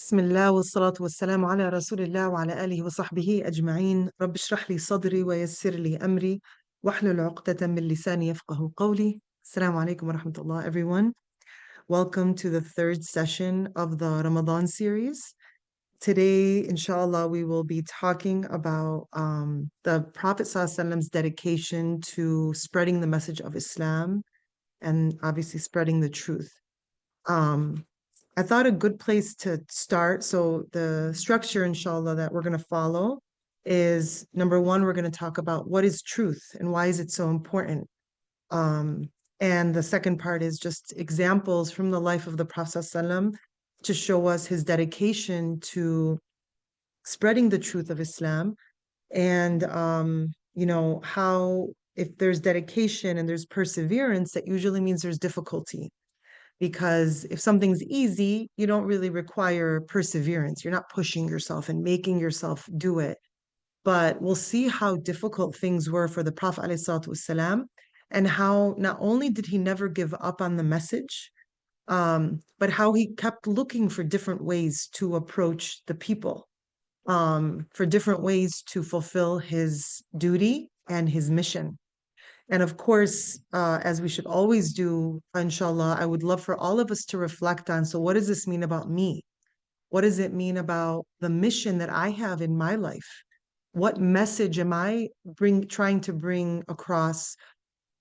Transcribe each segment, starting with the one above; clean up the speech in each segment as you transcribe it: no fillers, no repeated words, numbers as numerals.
بسم الله والصلاة والسلام على رسول الله وعلى آله وصحبه أجمعين. رب اشرح لي صدري ويسر لي أمري واحلل عقدة من لساني يفقه قولي. السلام عليكم ورحمة الله, everyone. Welcome to the third session of the Ramadan series. Today, inshallah, we will be talking about the Prophet ﷺ's dedication to spreading the message of Islam and obviously spreading the truth. Um, I thought a good place to start. So the structure, inshallah, that we're going to follow is number one, we're going to talk about what is truth and why is it so important. Um, and the second part is just examples from the life of the Prophet ﷺ to show us his dedication to spreading the truth of Islam and how if there's dedication and there's perseverance, that usually means there's difficulty because if something's easy, you don't really require perseverance. You're not pushing yourself and making yourself do it. But we'll see how difficult things were for the Prophet ﷺ and how not only did he never give up on the message, but how he kept looking for different ways to approach the people, for different ways to fulfill his duty and his mission. And of course, as we should always do, inshallah, I would love for all of us to reflect on, so what does this mean about me? What does it mean about the mission that I have in my life? What message am I trying to bring across,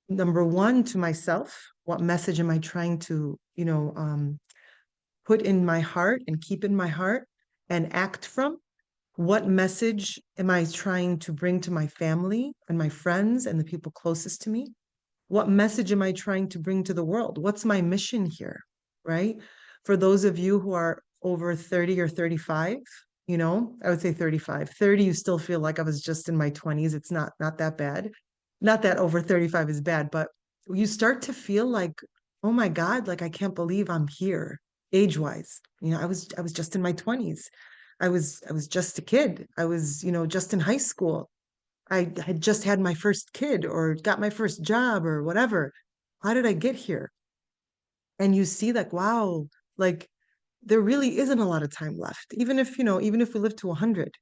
number one, to myself? What message am I trying to, put in my heart and keep in my heart and act from? What message am I trying to bring to my family and my friends and the people closest to me? What message am I trying to bring to the world? What's my mission here, right? For those of you who are over 30 or 35, I would say 35. 30, you still feel like I was just in my 20s. It's not that bad. Not that over 35 is bad, but you start to feel like, oh my God, like I can't believe I'm here age-wise. I was just in my 20s. I was just a kid. I was, just in high school. I had just had my first kid or got my first job or whatever. How did I get here? And you see like, wow, like there really isn't a lot of time left. Even if we live to 100,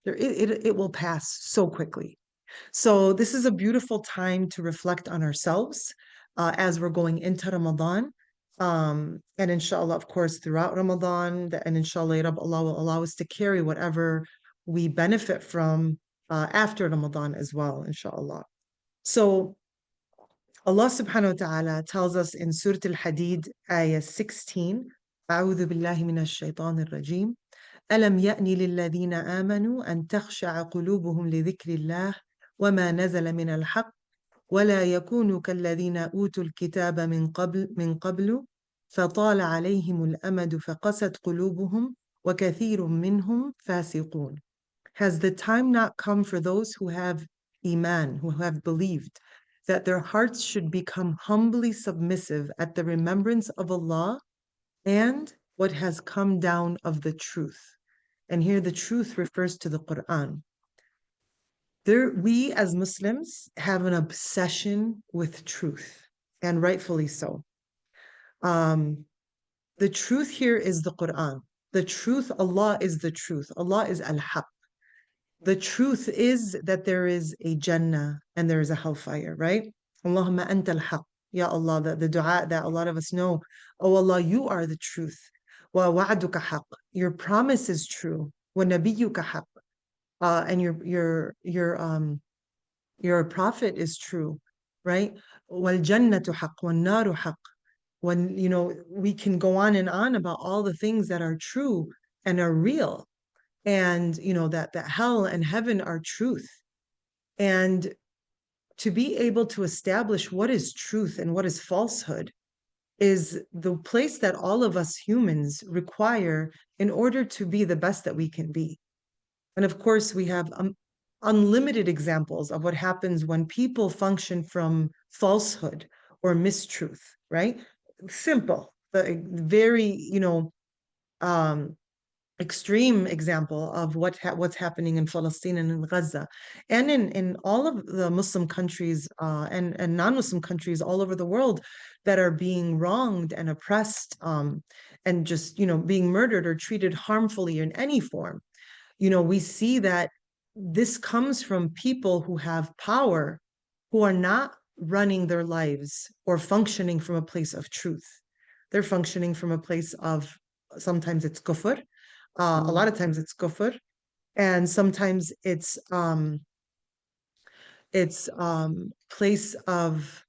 it will pass so quickly. So this is a beautiful time to reflect on ourselves as we're going into Ramadan. And inshallah, of course, throughout Ramadan, and inshallah, Allah will allow us to carry whatever we benefit from after Ramadan as well, inshallah. So Allah subhanahu wa ta'ala tells us in Surah Al-Hadid, ayah 16, أعوذ بالله من الشيطان الرجيم ألم يأن للذين آمنوا أن تخشع قلوبهم لذكر الله وما نزل من الحق ولا يكونوا كالذين أوتوا الكتاب من قبل فطال عليهم الأمد فقست قلوبهم وكثير منهم فاسقون. Has the time not come for those who have iman, who have believed, that their hearts should become humbly submissive at the remembrance of Allah and what has come down of the truth? And here the truth refers to the Quran. We as Muslims have an obsession with truth, and rightfully so. The truth here is the Quran. The truth, Allah is the truth. Allah is Al-Haq. The truth is that there is a Jannah and there is a hellfire, right? Allahumma anta al-haq. Ya Allah, the dua that a lot of us know. Oh Allah, you are the truth. Wa wa'aduka haq. Your promise is true. Wa nabiyyuka haq. And your prophet is true, right? Wal jannatu haq, wal naru haq. When we can go on and on about all the things that are true and are real, and that hell and heaven are truth. And to be able to establish what is truth and what is falsehood is the place that all of us humans require in order to be the best that we can be. And of course, we have unlimited examples of what happens when people function from falsehood or mistruth, right? Simple, but very, um, extreme example of what's happening in Palestine and in Gaza, and in all of the Muslim countries and non-Muslim countries all over the world that are being wronged and oppressed, and just being murdered or treated harmfully in any form. We see that this comes from people who have power, who are not running their lives or functioning from a place of truth. They're functioning from a place of, sometimes it's kufr, a lot of times it's kufr, and sometimes it's place of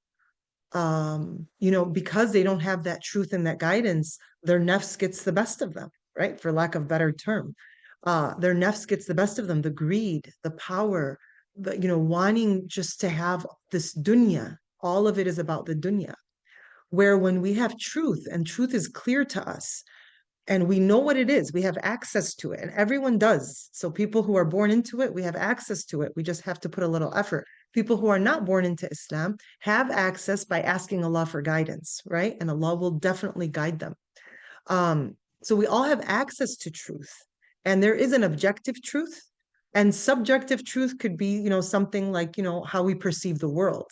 because they don't have that truth and that guidance, their nafs gets the best of them, right? For lack of better term. Their nafs gets the best of them, the greed, the power, wanting just to have this dunya. All of it is about the dunya. Where when we have truth and truth is clear to us, and we know what it is, we have access to it, and everyone does. So people who are born into it, we have access to it. We just have to put a little effort. People who are not born into Islam have access by asking Allah for guidance, right? And Allah will definitely guide them. So we all have access to truth, and there is an objective truth, and subjective truth could be, something like, how we perceive the world.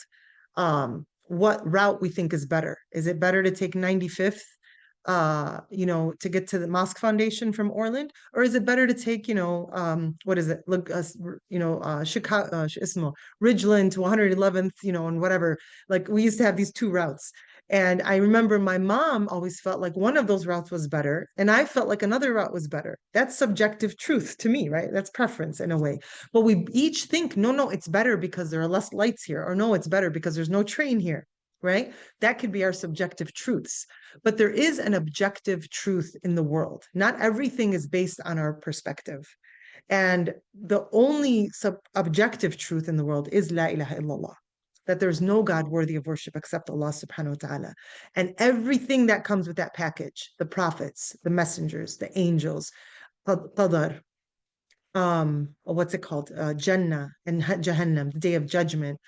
What route we think is better. Is it better to take 95th, to get to the Mosque Foundation from Orland, or is it better to take, what is it? Look, Chicago, Ridgeland to 111th, and whatever. Like we used to have these two routes. And I remember my mom always felt like one of those routes was better, and I felt like another route was better. That's subjective truth to me, right? That's preference in a way. But we each think, no, no, it's better because there are less lights here, or no, it's better because there's no train here, right? That could be our subjective truths. But there is an objective truth in the world. Not everything is based on our perspective. And the only objective truth in the world is La ilaha illallah, that there's no God worthy of worship except Allah subhanahu wa ta'ala. And everything that comes with that package, the prophets, the messengers, the angels, qadar, what's it called? Jannah and Jahannam, the day of judgment,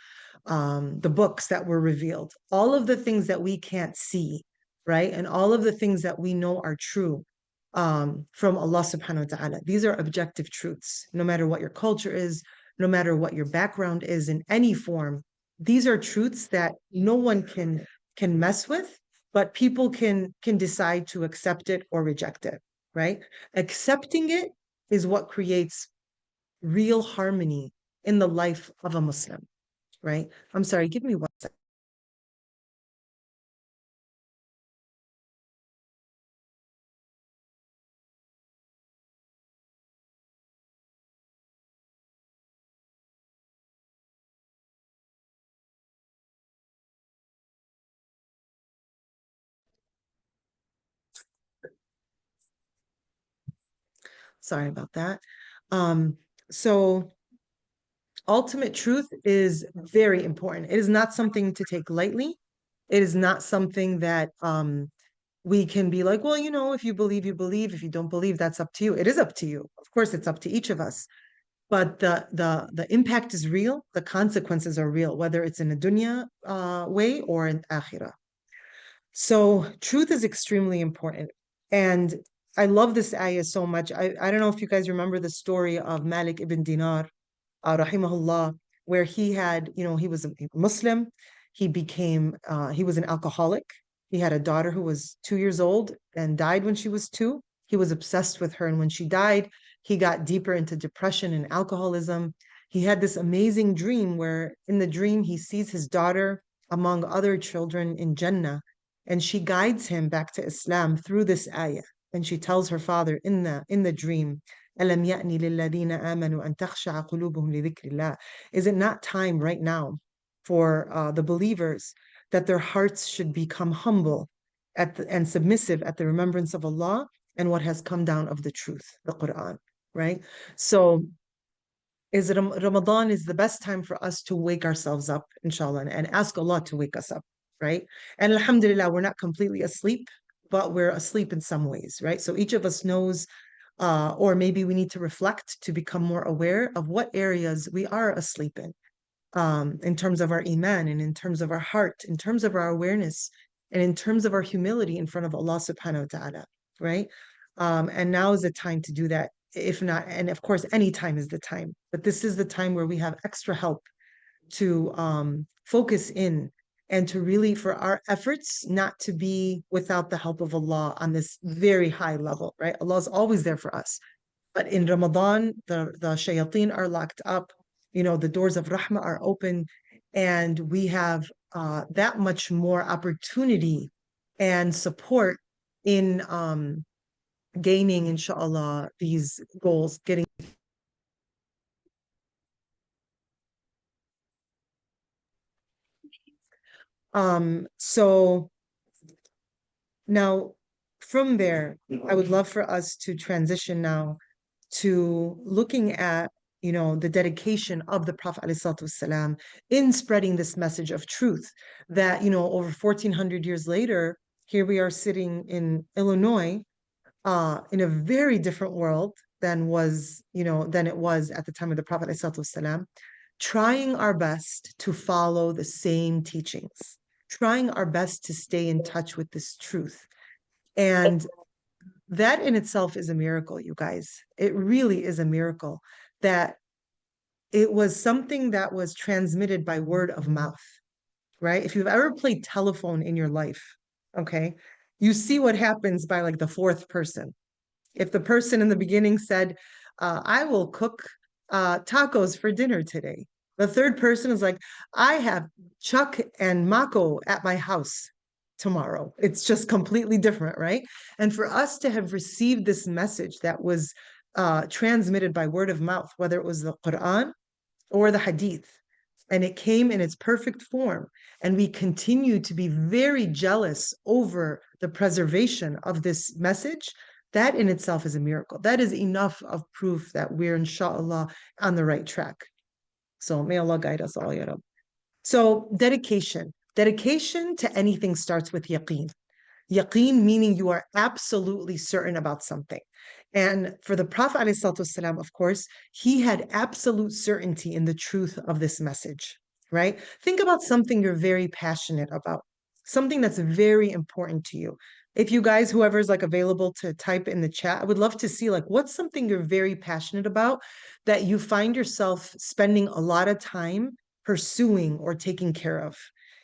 the books that were revealed, all of the things that we can't see, right? And all of the things that we know are true from Allah subhanahu wa ta'ala. These are objective truths, no matter what your culture is, no matter what your background is in any form. These are truths that no one can mess with, but people can decide to accept it or reject it, right? Accepting it is what creates real harmony in the life of a Muslim, right? I'm sorry, give me one second. Sorry about that. So ultimate truth is very important. It is not something to take lightly. It is not something that we can be like, well, if you believe, you believe. If you don't believe, that's up to you. It is up to you. Of course, it's up to each of us. But the impact is real. The consequences are real, whether it's in a dunya way or in akhirah. So truth is extremely important. And I love this ayah so much. I don't know if you guys remember the story of Malik ibn Dinar, rahimahullah, where he had, he was a Muslim. He was an alcoholic. He had a daughter who was 2 years old and died when she was two. He was obsessed with her. And when she died, he got deeper into depression and alcoholism. He had this amazing dream where in the dream, he sees his daughter among other children in Jannah, and she guides him back to Islam through this ayah. And she tells her father in the dream, أَلَمْ يَأْنِ لِلَّذِينَ آمَنُوا أَن تَخْشَعَ قُلُوبُهُمْ لِذِكْرِ اللَّهِ. Is it not time right now for the believers that their hearts should become humble and submissive at the remembrance of Allah and what has come down of the truth, the Quran, right? So Ramadan is the best time for us to wake ourselves up, inshallah, and ask Allah to wake us up, right? And alhamdulillah, we're not completely asleep, but we're asleep in some ways, right? So each of us knows, or maybe we need to reflect to become more aware of what areas we are asleep in terms of our iman and in terms of our heart, in terms of our awareness, and in terms of our humility in front of Allah subhanahu wa ta'ala, right? And now is the time to do that. If not, and of course, any time is the time, but this is the time where we have extra help to focus in and to really, for our efforts, not to be without the help of Allah on this very high level, right? Allah is always there for us. But in Ramadan, the shayateen are locked up, the doors of rahmah are open, and we have that much more opportunity and support in gaining, inshallah, these goals, getting so now from there, I would love for us to transition now to looking at the dedication of the Prophet ﷺ in spreading this message of truth that over 1400 years later, here we are sitting in Illinois, in a very different world than it was at the time of the Prophet ﷺ, trying our best to follow the same teachings, trying our best to stay in touch with this truth. And that in itself is a miracle, you guys. It really is a miracle that it was something that was transmitted by word of mouth, right? If you've ever played telephone in your life, okay, you see what happens by like the fourth person. If the person in the beginning said, I will cook tacos for dinner today, the third person is like, I have Chuck and Mako at my house tomorrow. It's just completely different, right? And for us to have received this message that was transmitted by word of mouth, whether it was the Quran or the Hadith, and it came in its perfect form, and we continue to be very jealous over the preservation of this message, that in itself is a miracle. That is enough of proof that we're, inshallah, on the right track. So may Allah guide us all, Ya Rab. So dedication. Dedication to anything starts with yaqeen. Yaqeen meaning you are absolutely certain about something. And for the Prophet ﷺ, of course, he had absolute certainty in the truth of this message, right? Think about something you're very passionate about, something that's very important to you. If you guys, whoever's like available to type in the chat, I would love to see like what's something you're very passionate about that you find yourself spending a lot of time pursuing or taking care of.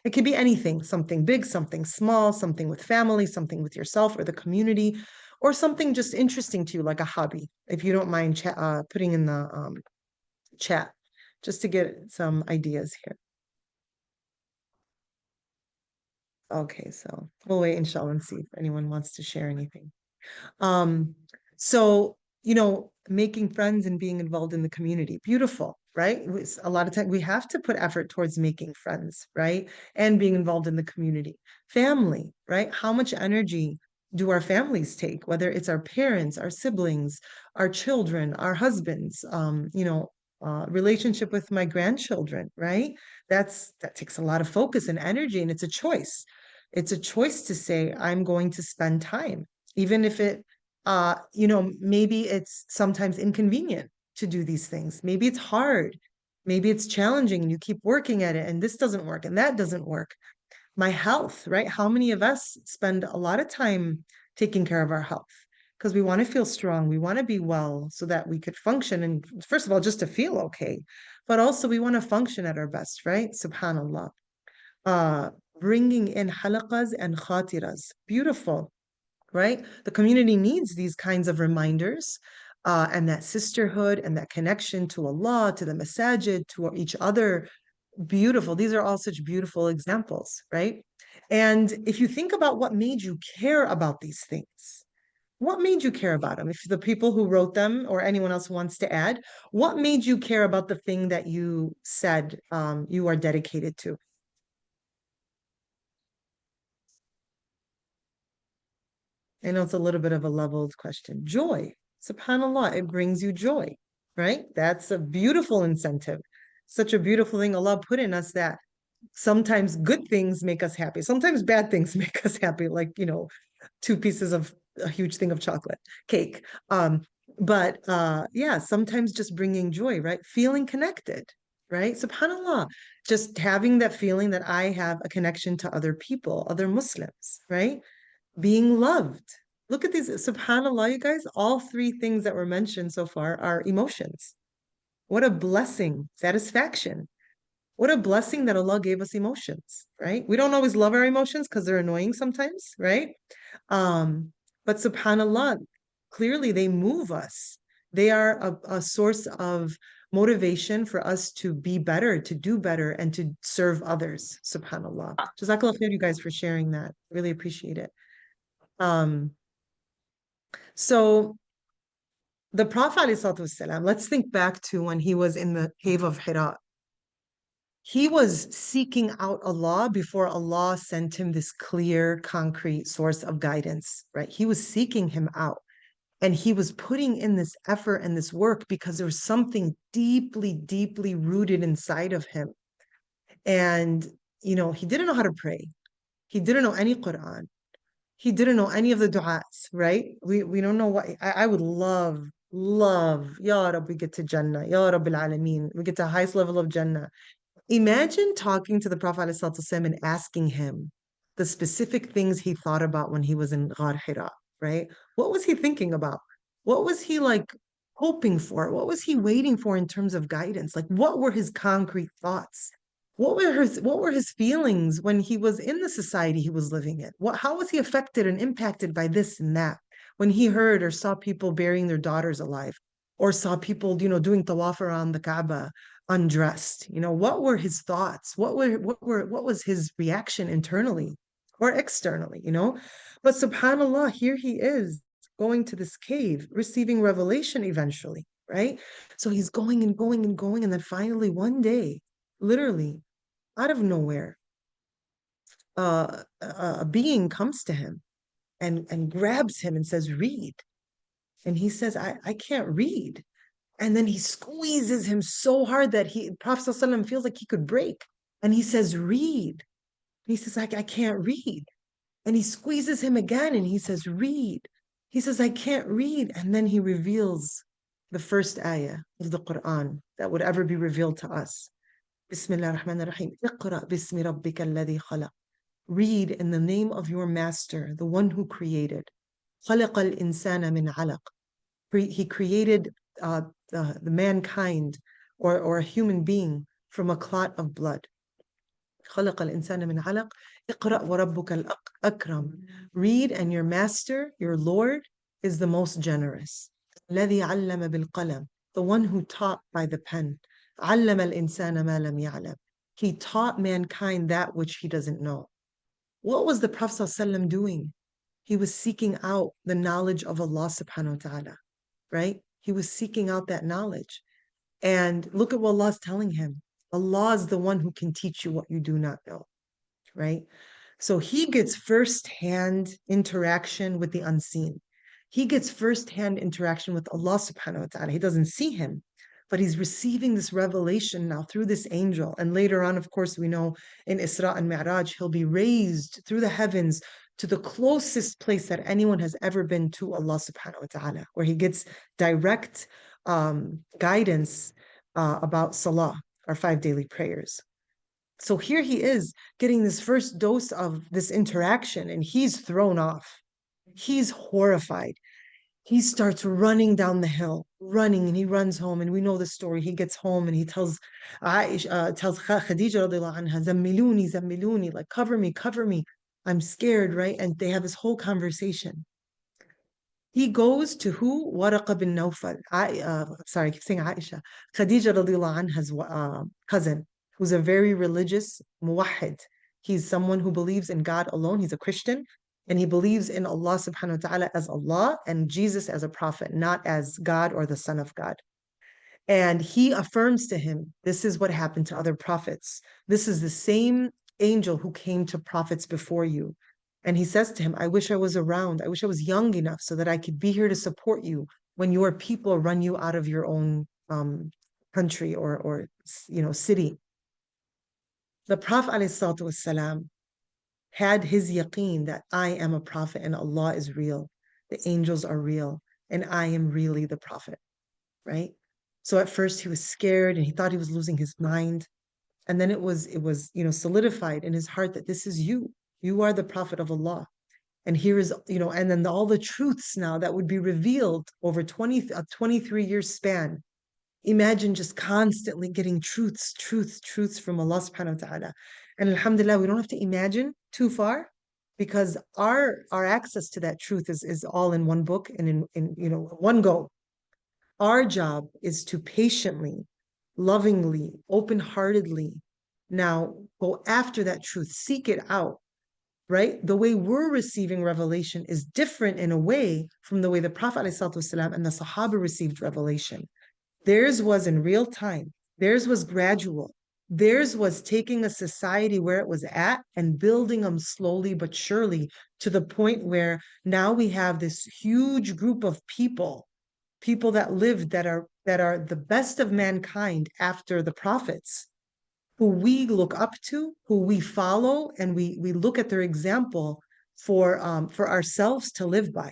It could be anything, something big, something small, something with family, something with yourself or the community, or something just interesting to you, like a hobby, if you don't mind putting in the chat, just to get some ideas here. Okay, so we'll wait, inshallah, and see if anyone wants to share anything. Um, so, making friends and being involved in the community, beautiful, right? A lot of time we have to put effort towards making friends, right? And being involved in the community. Family, right? How much energy do our families take, whether it's our parents, our siblings, our children, our husbands, relationship with my grandchildren, right? That takes a lot of focus and energy, and it's a choice. It's a choice to say, I'm going to spend time, even if maybe it's sometimes inconvenient to do these things. Maybe it's hard. Maybe it's challenging and you keep working at it and this doesn't work and that doesn't work. My health, right? How many of us spend a lot of time taking care of our health? Because we want to feel strong. We want to be well so that we could function. And first of all, just to feel okay, but also we want to function at our best, right? Subhanallah. Uh, Bringing in halaqas and khatiras. Beautiful, right? The community needs these kinds of reminders and that sisterhood and that connection to Allah, to the masajid, to each other. Beautiful. These are all such beautiful examples, right? And if you think about what made you care about these things, what made you care about them? If the people who wrote them or anyone else wants to add, what made you care about the thing that you said you are dedicated to? I know it's a little bit of a leveled question. Joy. SubhanAllah, it brings you joy, right? That's a beautiful incentive. Such a beautiful thing Allah put in us that sometimes good things make us happy. Sometimes bad things make us happy, like, two pieces of a huge thing of chocolate cake. But yeah, sometimes just bringing joy, right? Feeling connected, right? SubhanAllah, just having that feeling that I have a connection to other people, other Muslims, right? Being loved, Look at these, subhanAllah, you guys, all three things that were mentioned so far are emotions. What a blessing, satisfaction. What a blessing that Allah gave us emotions, right? We don't always love our emotions because they're annoying sometimes, right? Um, but subhanAllah, clearly they move us. They are a source of motivation for us to be better, to do better, and to serve others. Subhanallah. Jazakallah khair, you guys, for sharing that. Really appreciate it. Um, so the Prophet ﷺ, let's think back to when he was in the cave of Hira. He was seeking out Allah before Allah sent him this clear, concrete source of guidance, right? He was seeking him out. And he was putting in this effort and this work because there was something deeply, deeply rooted inside of him. And, he didn't know how to pray. He didn't know any Quran. He didn't know any of the du'as, right? We don't know what I would love, Ya Rab, we get to Jannah, Ya Rabbil Alameen, we get to the highest level of Jannah. Imagine talking to the Prophet ﷺ and asking him the specific things he thought about when he was in Ghar Hira, right? What was he thinking about? What was he like hoping for? What was he waiting for in terms of guidance? Like, what were his concrete thoughts? What were his feelings when he was in the society he was living in? How was he affected and impacted by this and that? When he heard or saw people burying their daughters alive, or saw people, doing tawaf around the Kaaba undressed. What were his thoughts? What was his reaction internally or externally? But subhanAllah, here he is going to this cave, receiving revelation eventually, right? So he's going and going and going, and then finally one day, literally out of nowhere, a being comes to him and grabs him and says, "Read." And he says, I can't read. And then he squeezes him so hard that Prophet ﷺ feels like he could break. And he says, "Read." And he says, I can't read. And he squeezes him again and he says, "Read." He says, "I can't read." And then he reveals the first ayah of the Quran that would ever be revealed to us. Bismillah ar-Rahman ar-Rahim. Iqra bismi rabbika alladhi khalaq. Read in the name of your master, the one who created. خلق الإنسان من علق. He created the mankind or a human being from a clot of blood. خلق الإنسان من علق. اقرأ وربك الأكرم. Read, and your master, your Lord, is the most generous. الذي علم بالقلم. The one who taught by the pen. علم الإنسان ما لم يعلم. He taught mankind that which he doesn't know. What was the Prophet ﷺ doing? He was seeking out the knowledge of Allah subhanahu wa ta'ala, right? He was seeking out that knowledge. And look at what Allah is telling him. Allah is the one who can teach you what you do not know, right? So he gets firsthand interaction with the unseen. He gets firsthand interaction with Allah subhanahu wa ta'ala. He doesn't see him, but he's receiving this revelation now through this angel. And later on, of course, we know in Isra and Mi'raj, he'll be raised through the heavens to the closest place that anyone has ever been to Allah subhanahu wa ta'ala, where he gets direct guidance about Salah, our 5 daily prayers. So here he is getting this first dose of this interaction, and he's thrown off. He's horrified. He starts running down the hill, running, and he runs home. And we know the story. He gets home and he tells Khadija radiallahu anha, "Zammiluni, zammiluni," like cover me. I'm scared, right? And they have this whole conversation. He goes to who? Waraqa bin Nawfal. Sorry, I keep saying Aisha. Khadija radiallahu anha's cousin, who's a very religious muwahhid. He's someone who believes in God alone. He's a Christian, and he believes in Allah subhanahu wa ta'ala as Allah and Jesus as a prophet, not as God or the Son of God. And he affirms to him, this is what happened to other prophets. This is the same angel who came to prophets before you. And he says to him, I wish I was around. I wish I was young enough so that I could be here to support you when your people run you out of your own country or city. The Prophet ﷺ had his yaqeen that I am a prophet and Allah is real. The angels are real, and I am really the prophet, right? So at first he was scared and he thought he was losing his mind. And then it was solidified in his heart that this is you. You are the prophet of Allah. And here is, and then all the truths now that would be revealed over a 23-year span. Imagine just constantly getting truths from Allah subhanahu wa ta'ala. And alhamdulillah, we don't have to imagine too far because our access to that truth is all in one book and in one go. Our job is to patiently, lovingly, open-heartedly now go after that truth, seek it out, right? The way we're receiving revelation is different in a way from the way the Prophet ﷺ and the Sahaba received revelation. Theirs was in real time. Theirs was gradual. Theirs was taking a society where it was at and building them slowly but surely to the point where now we have this huge group of people that lived that are the best of mankind after the prophets, who we look up to, who we follow, and we look at their example for ourselves to live by,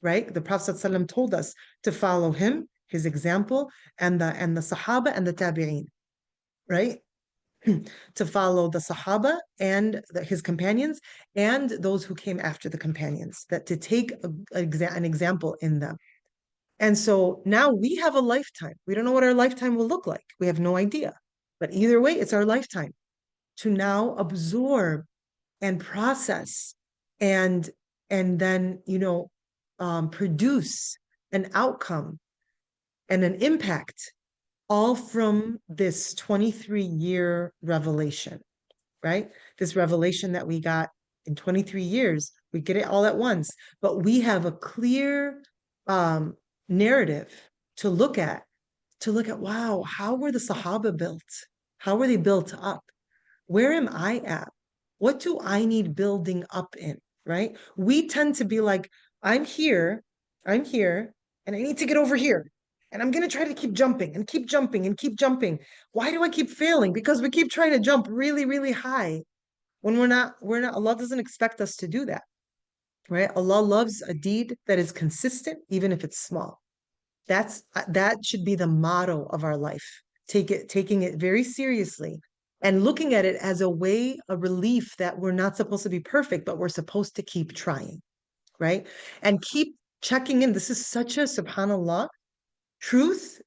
right? The Prophet ﷺ told us to follow him, his example, and the Sahaba and the Tabi'een, right? To follow the Sahaba and his companions and those who came after the companions, that to take an example in them. And so now we have a lifetime. We don't know what our lifetime will look like. We have no idea. But either way, it's our lifetime to now absorb and process and then produce an outcome and an impact all from this 23-year revelation, right? This revelation that we got in 23 years, we get it all at once, but we have a clear narrative to look at, wow, how were the Sahaba built? How were they built up? Where am I at? What do I need building up in, right? We tend to be like, I'm here, and I need to get over here. And I'm going to try to keep jumping and keep jumping and keep jumping. Why do I keep failing? Because we keep trying to jump really, really high when Allah doesn't expect us to do that, right? Allah loves a deed that is consistent, even if it's small. That should be the motto of our life. Taking it very seriously and looking at it as a relief that we're not supposed to be perfect, but we're supposed to keep trying, right? And keep checking in. This is such a subhanallah truth,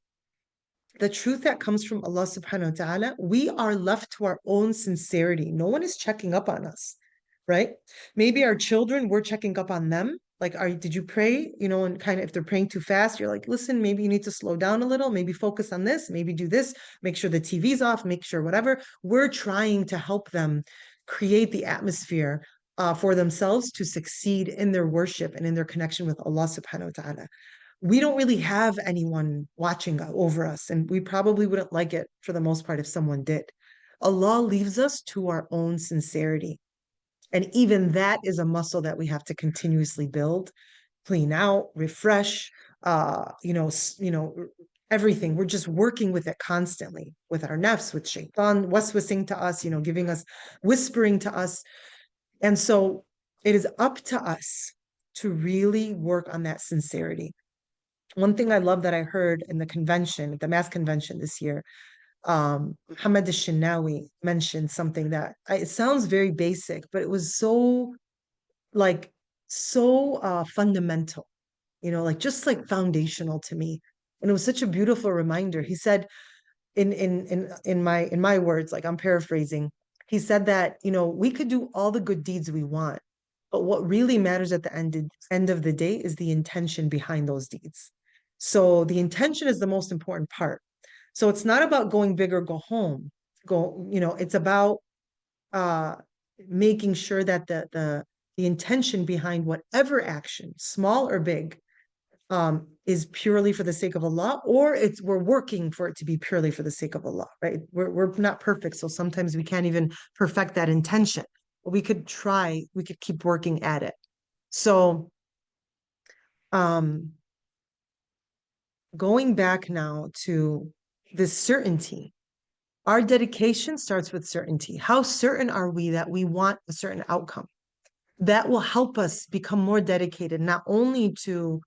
the truth that comes from Allah subhanahu wa ta'ala. We are left to our own sincerity. No one is checking up on us, right? Maybe our children, we're checking up on them. Like, did you pray? And kind of if they're praying too fast, you're like, listen, maybe you need to slow down a little, maybe focus on this, maybe do this, make sure the TV's off, make sure whatever. We're trying to help them create the atmosphere for themselves to succeed in their worship and in their connection with Allah subhanahu wa ta'ala. We don't really have anyone watching over us, and we probably wouldn't like it for the most part if someone did. Allah leaves us to our own sincerity. And even that is a muscle that we have to continuously build, clean out, refresh, everything. We're just working with it constantly, with our nafs, with shaitan, waswasing to us, giving us, whispering to us. And so it is up to us to really work on that sincerity. One thing I love that I heard in the convention, the mass convention this year, Muhammad al-Shinawi mentioned something that it sounds very basic, but it was so fundamental, like just like foundational to me. And it was such a beautiful reminder. He said in my words, like I'm paraphrasing, he said that, we could do all the good deeds we want, but what really matters at the end of the day is the intention behind those deeds. So the intention is the most important part. So it's not about going big or go home. It's about uh making sure that the intention behind whatever action, small or big, is purely for the sake of Allah, or we're working for it to be purely for the sake of Allah, right? We're not perfect, so sometimes we can't even perfect that intention. But we could try, we could keep working at it. So going back now to this certainty, our dedication starts with certainty. How certain are we that we want a certain outcome? That will help us become more dedicated, not only to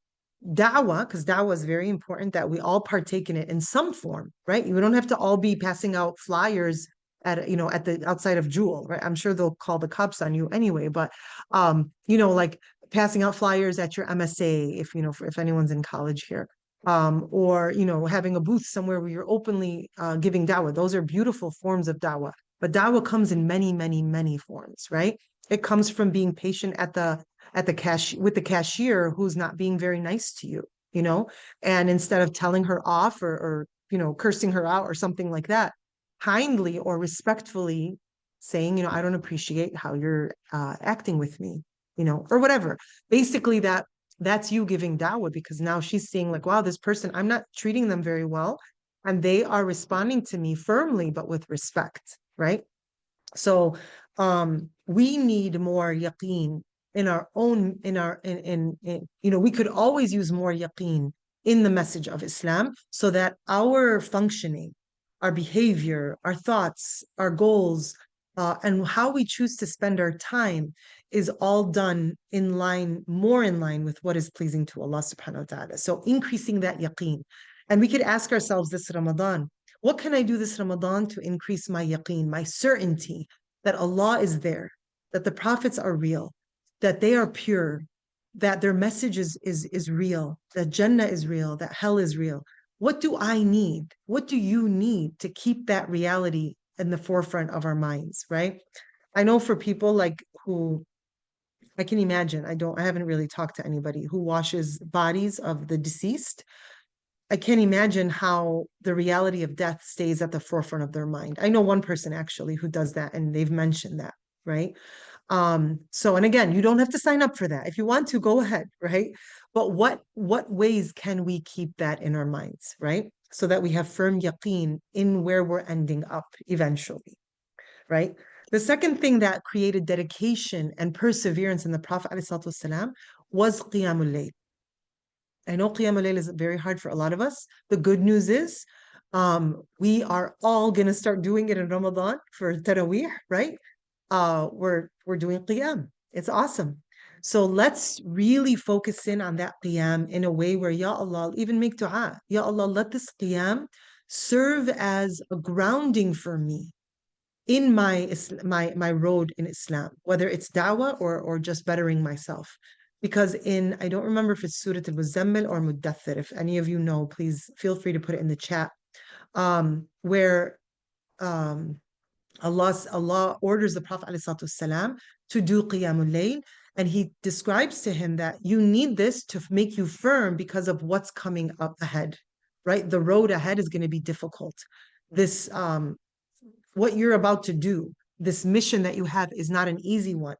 da'wah, because da'wah is very important, that we all partake in it in some form, right? We don't have to all be passing out flyers at the outside of Jewel, right? I'm sure they'll call the cops on you anyway, but like passing out flyers at your MSA, if you know, if anyone's in college here, or you know, having a booth somewhere where you're openly giving dawah. Those are beautiful forms of dawah. But dawah comes in many, many, many forms, right? It comes from being patient at the cash with the cashier who's not being very nice to you, you know, and instead of telling her off or you know, cursing her out or something like that, kindly or respectfully saying, you know, I don't appreciate how you're acting with me, you know, or whatever. Basically, that's you giving dawah because now she's seeing like, wow, this person, I'm not treating them very well, and they are responding to me firmly but with respect, right? So we need more yaqeen in our own, in you know, we could always use more yaqeen in the message of Islam so that our functioning, our behavior, our thoughts, our goals, and how we choose to spend our time is all done in line, more in line with what is pleasing to Allah subhanahu wa ta'ala. So increasing that yaqeen. And we could ask ourselves this Ramadan, what can I do this Ramadan to increase my yaqeen, my certainty that Allah is there, that the prophets are real, that they are pure, that their message is real, that Jannah is real, that hell is real. What do I need? What do you need to keep that reality in the forefront of our minds, right? I know for people like who I can imagine, I haven't really talked to anybody who washes bodies of the deceased. I can't imagine how the reality of death stays at the forefront of their mind. I know one person actually who does that, and they've mentioned that, right? So, and again, you don't have to sign up for that. If you want to, go ahead, right? But what ways can we keep that in our minds, right? So that we have firm yaqeen in where we're ending up eventually, right? The second thing that created dedication and perseverance in the Prophet ﷺ was Qiyamul Layl. I know Qiyam al-Layl is very hard for a lot of us. The good news is we are all going to start doing it in Ramadan for Taraweeh, right? We're doing Qiyam. It's awesome. So let's really focus in on that Qiyam in a way where, Ya Allah, even make dua. Ya Allah, let this Qiyam serve as a grounding for me in my road in Islam, whether it's da'wah or just bettering myself. Because in I don't remember if it's Surah Al-Muzammil or Muddathir. If any of you know, please feel free to put it in the chat. Where um, Allah orders the Prophet ﷺ to do Qiyamul Layl, and He describes to him that you need this to make you firm because of what's coming up ahead, right? The road ahead is going to be difficult. This what you're about to do, this mission that you have is not an easy one.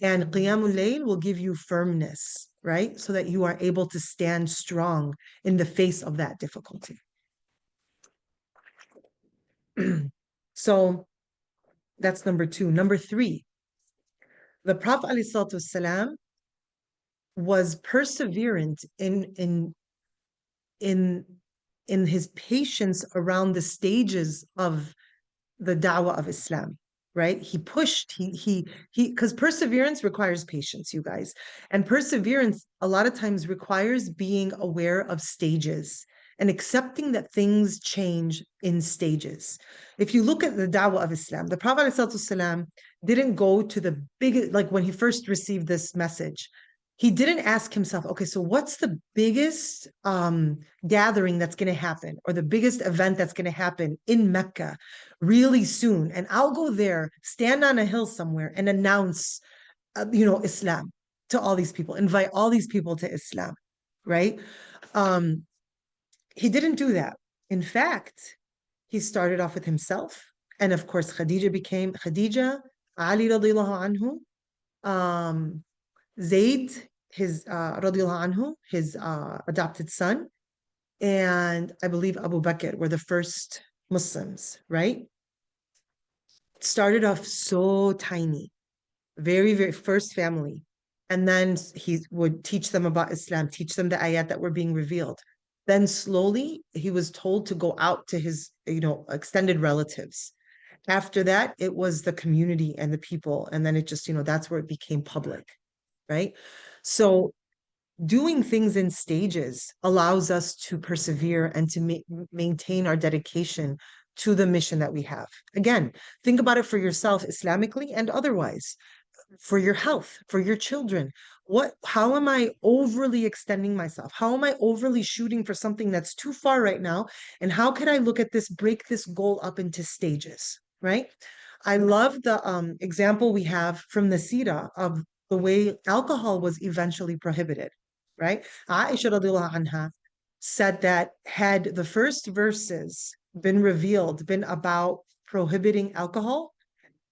And Qiyamul Layl will give you firmness, right? So that you are able to stand strong in the face of that difficulty. So that's number two. Number three, the Prophet ﷺ was perseverant in in his patience around the stages of the da'wah of Islam, right? He pushed, because perseverance requires patience, you guys. And perseverance a lot of times requires being aware of stages and accepting that things change in stages. If you look at the da'wah of Islam, the Prophet ﷺ didn't go to the biggest, like when he first received this message, he didn't ask himself, okay, so what's the biggest gathering that's going to happen or the biggest event that's going to happen in Mecca really soon? And I'll go there, stand on a hill somewhere and announce, you know, Islam to all these people, invite all these people to Islam, right? He didn't do that. In fact, he started off with himself. And of course, Khadija became Khadija, Ali radiallahu anhu, Zayd, his radiallahu anhu, his adopted son, and I believe Abu Bakr were the first Muslims, right? It started off so tiny, very, very first family. And then he would teach them about Islam, teach them the ayat that were being revealed. Then slowly he was told to go out to his, you know, extended relatives. After that, it was the community and the people. And then it just, you know, that's where it became public, right? So doing things in stages allows us to persevere and to maintain our dedication to the mission that we have. Again, think about it for yourself, Islamically and otherwise. for your health, for your children. How am I overly extending myself? How am I overly shooting for something that's too far right now? And how could I look at this, break this goal up into stages, right? I love the example we have from the Sira of the way alcohol was eventually prohibited, right? Aisha radiallahu anha said that had the first verses been revealed, been about prohibiting alcohol,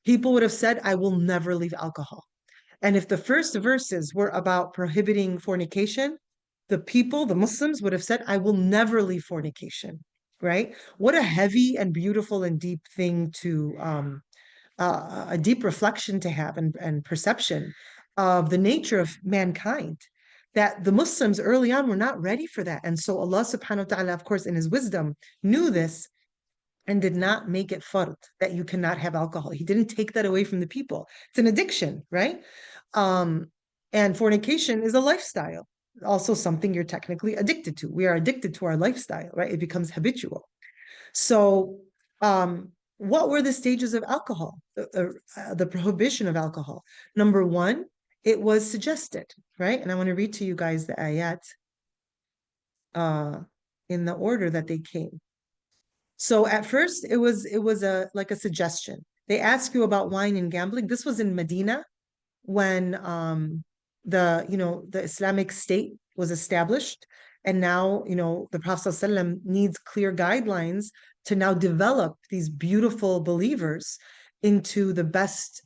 people would have said, I will never leave alcohol. And if the first verses were about prohibiting fornication, the people, the Muslims, would have said, I will never leave fornication, right? What a heavy and beautiful and deep thing to, a deep reflection to have and perception of the nature of mankind. That the Muslims early on were not ready for that. And so Allah subhanahu wa ta'ala, of course, in his wisdom, knew this and did not make it fard that you cannot have alcohol. He didn't take that away from the people. It's an addiction, right? Um, and fornication is a lifestyle, also something you're technically addicted to. We are addicted to our lifestyle, right? It becomes habitual. So, what were the stages of alcohol, the prohibition of alcohol? Number one, it was suggested, right? And I want to read to you guys the ayat uh, in the order that they came. So at first it was a like a suggestion. They ask you about wine and gambling. This was in Medina when the Islamic State was established, and now the Prophet ﷺ needs clear guidelines to now develop these beautiful believers into the best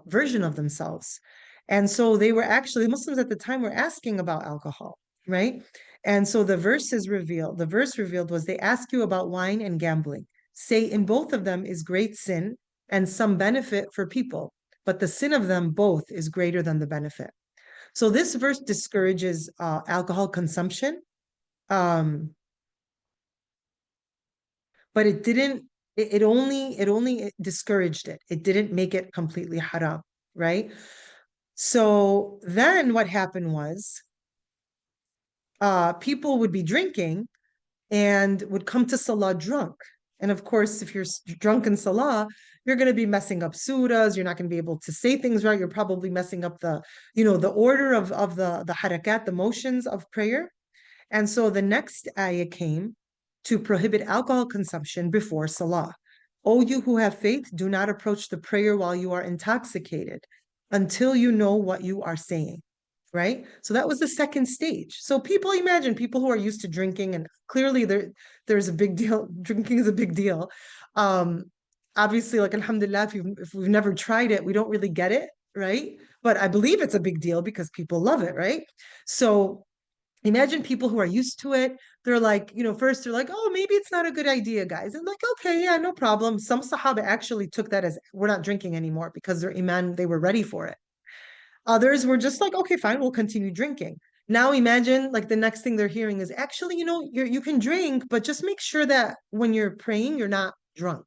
version of themselves. And so they were actually Muslims at the time were asking about alcohol, right? And so the verse revealed was they ask you about wine and gambling. Say in both of them is great sin and some benefit for people, but the sin of them both is greater than the benefit. So this verse discourages alcohol consumption, um, but it didn't. It only discouraged it. It didn't make it completely haram, right? So then what happened was people would be drinking and would come to Salah drunk. And of course, if you're drunk in Salah, you're going to be messing up surahs. You're not going to be able to say things right. You're probably messing up the order of the harakat, the motions of prayer. And so the next ayah came to prohibit alcohol consumption before Salah. O you who have faith, do not approach the prayer while you are intoxicated until you know what you are saying, right? So that was the second stage. So imagine people who are used to drinking, and clearly there's a big deal. Drinking is a big deal. Um, Obviously, like alhamdulillah, if we've never tried it, we don't really get it, right? But I believe it's a big deal because people love it, right? So imagine people who are used to it. They're like, first they're like, oh, maybe it's not a good idea, guys. And like, okay, yeah, no problem. Some Sahaba actually took that as we're not drinking anymore because their iman, they were ready for it. Others were just like, okay, fine, we'll continue drinking. Now imagine like the next thing they're hearing is actually, you can drink, but just make sure that when you're praying, you're not drunk.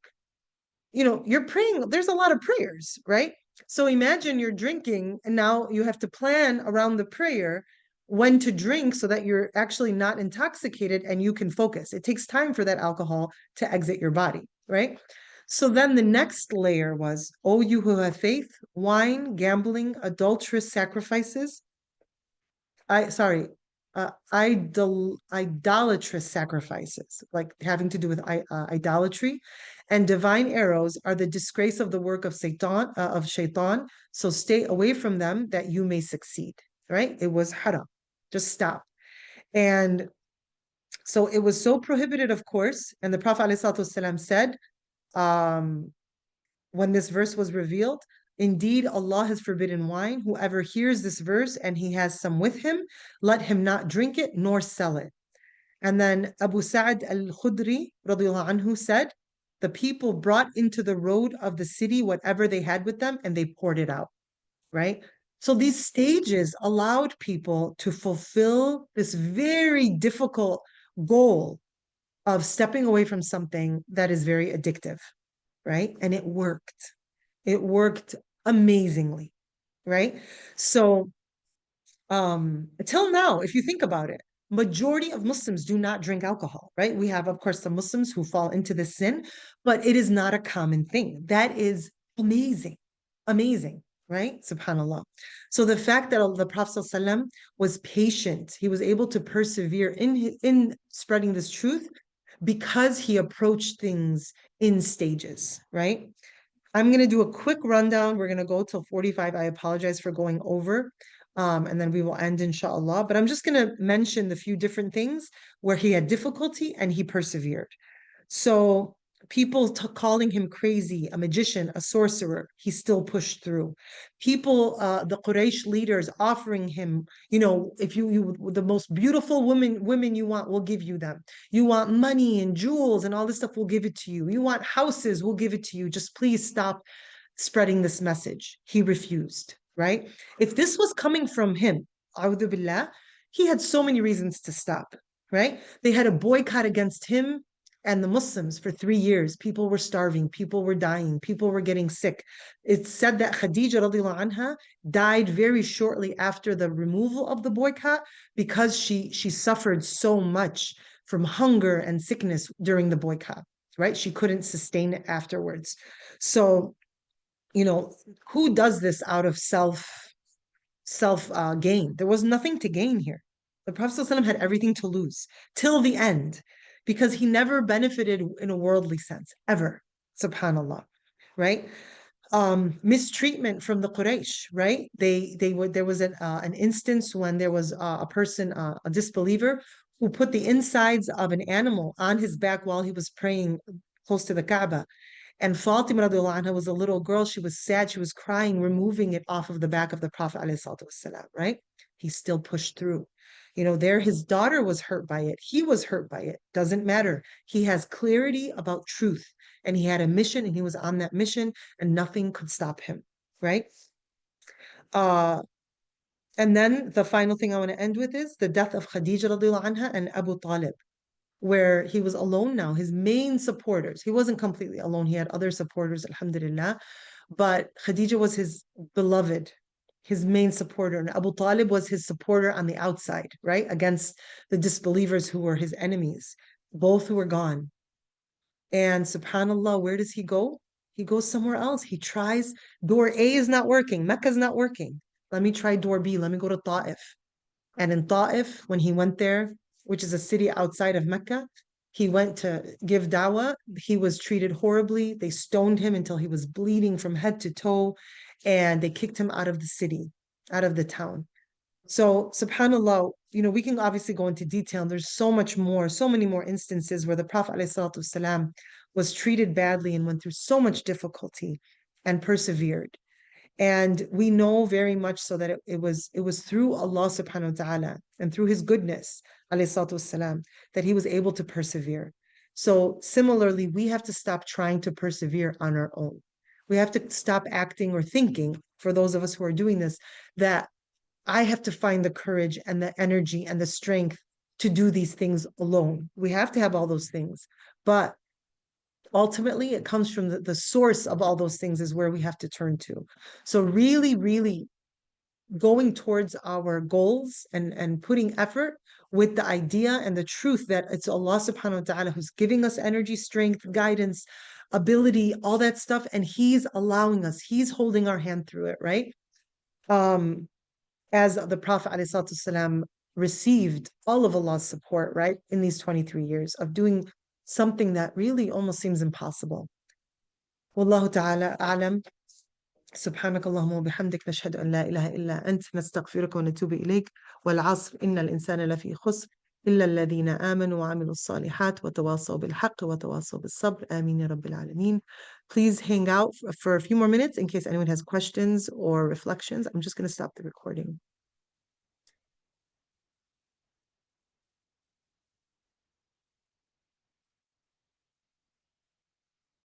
You're praying, there's a lot of prayers, right? So imagine you're drinking and now you have to plan around the prayer when to drink so that you're actually not intoxicated and you can focus. It takes time for that alcohol to exit your body, right? So then the next layer was, oh, you who have faith, wine, gambling, adulterous sacrifices, idolatrous sacrifices, like having to do with idolatry, and divine arrows are the disgrace of the work of shaitan. So stay away from them that you may succeed. Right? It was haram. Just stop. And so it was so prohibited, of course. And the Prophet ﷺ said, um, when this verse was revealed, indeed, Allah has forbidden wine. Whoever hears this verse and he has some with him, let him not drink it nor sell it. And then Abu Sa'd al-Khudri radiallahu anhu said, the people brought into the road of the city whatever they had with them and they poured it out, right? So these stages allowed people to fulfill this very difficult goal of stepping away from something that is very addictive, right? And it worked. It worked amazingly, right? So till now, if you think about it, majority of Muslims do not drink alcohol, right? We have, of course, some Muslims who fall into this sin, but it is not a common thing. That is amazing, amazing, right? Subhanallah. So the fact that the Prophet ﷺ was patient, he was able to persevere in spreading this truth because he approached things in stages, right? I'm going to do a quick rundown. We're going to go till 45. I apologize for going over. And then we will end, inshallah. But I'm just going to mention the few different things where he had difficulty and he persevered. So people calling him crazy, a magician, a sorcerer, he still pushed through. People, the Quraysh leaders offering him, if you the most beautiful women you want, we'll give you them. You want money and jewels and all this stuff, we'll give it to you. You want houses, we'll give it to you. Just please stop spreading this message. He refused, right? If this was coming from him, a'udhu billah, he had so many reasons to stop, right? They had a boycott against him and the Muslims for 3 years. People were starving, people were dying, people were getting sick. It's said that Khadija radiallahu anha died very shortly after the removal of the boycott because she suffered so much from hunger and sickness during the boycott, right? She couldn't sustain it afterwards. So, who does this out of self gain? There was nothing to gain here. The Prophet ﷺ had everything to lose till the end because he never benefited in a worldly sense, ever. Subhanallah, right? Mistreatment from the Quraysh, right? They would there was an instance when there was a person, a disbeliever, who put the insides of an animal on his back while he was praying close to the Kaaba. And Fatima radiallahu anha was a little girl. She was sad. She was crying, removing it off of the back of the Prophet ﷺ, right? He still pushed through. There his daughter was hurt by it. He was hurt by it. Doesn't matter. He has clarity about truth. And he had a mission and he was on that mission and nothing could stop him, right? Uh, and then the final thing I want to end with is the death of Khadija radiallahu anha and Abu Talib, where he was alone now. His main supporters, he wasn't completely alone. He had other supporters, alhamdulillah. But Khadija was his beloved, his main supporter. And Abu Talib was his supporter on the outside, right? Against the disbelievers who were his enemies, both who were gone. And subhanAllah, where does he go? He goes somewhere else. He tries, door A is not working, Mecca is not working. Let me try door B. Let me go to Ta'if. And in Ta'if, when he went there, which is a city outside of Mecca, he went to give dawah. He was treated horribly. They stoned him until he was bleeding from head to toe, and they kicked him out of the city, out of the town. So, subhanAllah, we can obviously go into detail. There's so much more, so many more instances where the Prophet ﷺ was treated badly and went through so much difficulty and persevered. And we know very much so that it was through Allah subhanahu wa ta'ala and through his goodness, والسلام, that he was able to persevere. So similarly, we have to stop trying to persevere on our own. We have to stop acting or thinking, for those of us who are doing this, that I have to find the courage and the energy and the strength to do these things alone. We have to have all those things. But ultimately it comes from the source of all those things is where we have to turn to. So really, really going towards our goals and putting effort with the idea and the truth that it's Allah subhanahu wa ta'ala who's giving us energy, strength, guidance, ability, all that stuff. And he's allowing us, he's holding our hand through it, right? As the Prophet ﷺ received all of Allah's support, right, in these 23 years of doing something that really almost seems impossible. Wallahu ta'ala a'lam. سبحانك اللهم وبحمدك نشهد أن لا إله إلا أنت نستغفرك ونتوب إليك والعصر إن الإنسان لفي خسر إلا الذين آمنوا وعملوا الصالحات وتواصوا بالحق وتواصوا بالصبر آمين يا رب العالمين. Please hang out for a few more minutes in case anyone has questions or reflections. I'm just going to stop the recording.